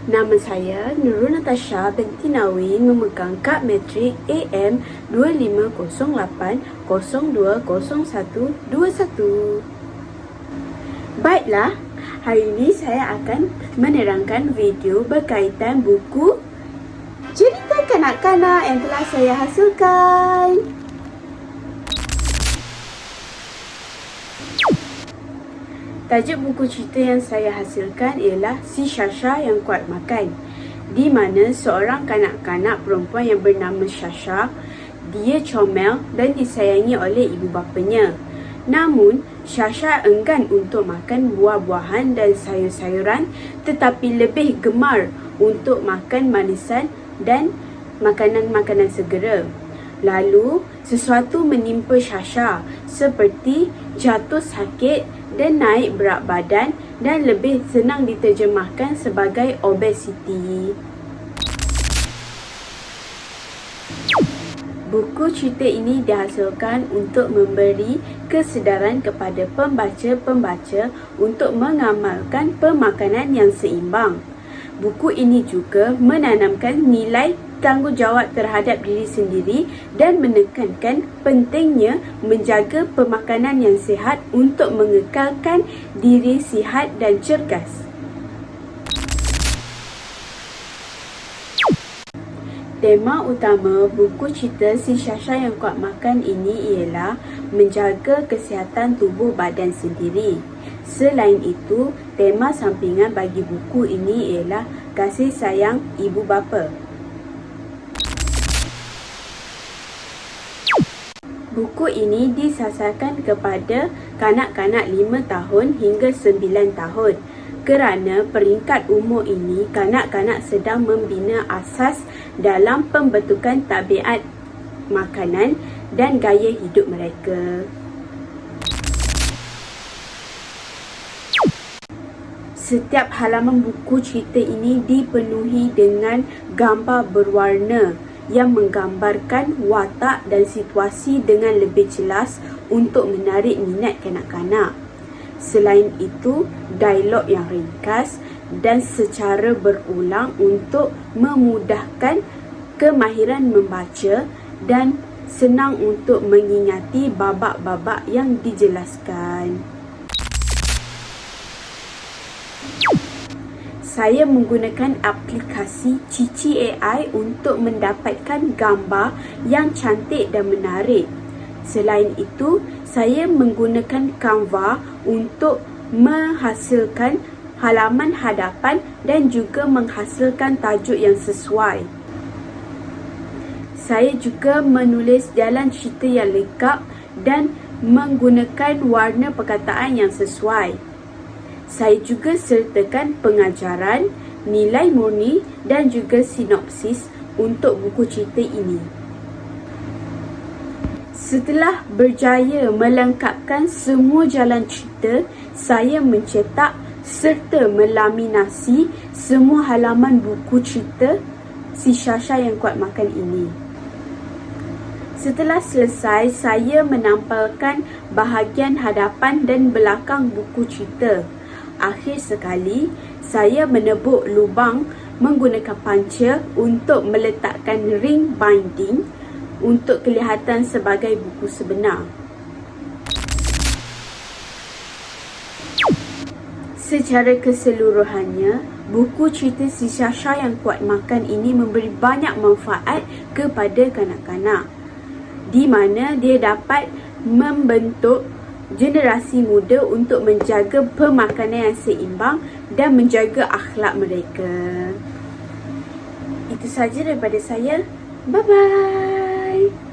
Nama saya Nurul Natasha binti Nawin, memegang kad matrik AM 2508020121. Baiklah, hari ini saya akan menerangkan video berkaitan buku cerita kanak-kanak yang telah saya hasilkan. Tajuk buku cerita yang saya hasilkan ialah Si Shasha yang Kuat Makan, di mana seorang kanak-kanak perempuan yang bernama Shasha, dia comel dan disayangi oleh ibu bapanya. Namun, Shasha enggan untuk makan buah-buahan dan sayur-sayuran, tetapi lebih gemar untuk makan manisan dan makanan-makanan segera. Lalu, sesuatu menimpa Shasha seperti jatuh sakit dan naik berat badan, dan lebih senang diterjemahkan sebagai obesiti. Buku cerita ini dihasilkan untuk memberi kesedaran kepada pembaca-pembaca untuk mengamalkan pemakanan yang seimbang. Buku ini juga menanamkan nilai tanggungjawab terhadap diri sendiri dan menekankan pentingnya menjaga pemakanan yang sihat untuk mengekalkan diri sihat dan cergas. Tema utama buku cerita Si Shasha yang Kuat Makan ini ialah menjaga kesihatan tubuh badan sendiri. Selain itu, tema sampingan bagi buku ini ialah kasih sayang ibu bapa. Buku ini disasarkan kepada kanak-kanak 5 tahun hingga 9 tahun. Kerana peringkat umur ini, kanak-kanak sedang membina asas dalam pembentukan tabiat makanan dan gaya hidup mereka. Setiap halaman buku cerita ini dipenuhi dengan gambar berwarna yang menggambarkan watak dan situasi dengan lebih jelas untuk menarik minat kanak-kanak. Selain itu, dialog yang ringkas dan secara berulang untuk memudahkan kemahiran membaca dan senang untuk mengingati babak-babak yang dijelaskan. Saya menggunakan aplikasi Cici AI untuk mendapatkan gambar yang cantik dan menarik. Selain itu, saya menggunakan Canva untuk menghasilkan halaman hadapan dan juga menghasilkan tajuk yang sesuai. Saya juga menulis jalan cerita yang lengkap dan menggunakan warna perkataan yang sesuai. Saya juga sertakan pengajaran, nilai murni dan juga sinopsis untuk buku cerita ini. Setelah berjaya melengkapkan semua jalan cerita, saya mencetak serta melaminasi semua halaman buku cerita Si Shasha yang Kuat Makan ini. Setelah selesai, saya menampalkan bahagian hadapan dan belakang buku cerita. Akhir sekali, saya menebuk lubang menggunakan puncher untuk meletakkan ring binding untuk kelihatan sebagai buku sebenar. Secara keseluruhannya, buku cerita Si Shasha yang Kuat Makan ini memberi banyak manfaat kepada kanak-kanak, di mana dia dapat membentuk generasi muda untuk menjaga pemakanan yang seimbang dan menjaga akhlak mereka. Itu sahaja daripada saya. Bye-bye.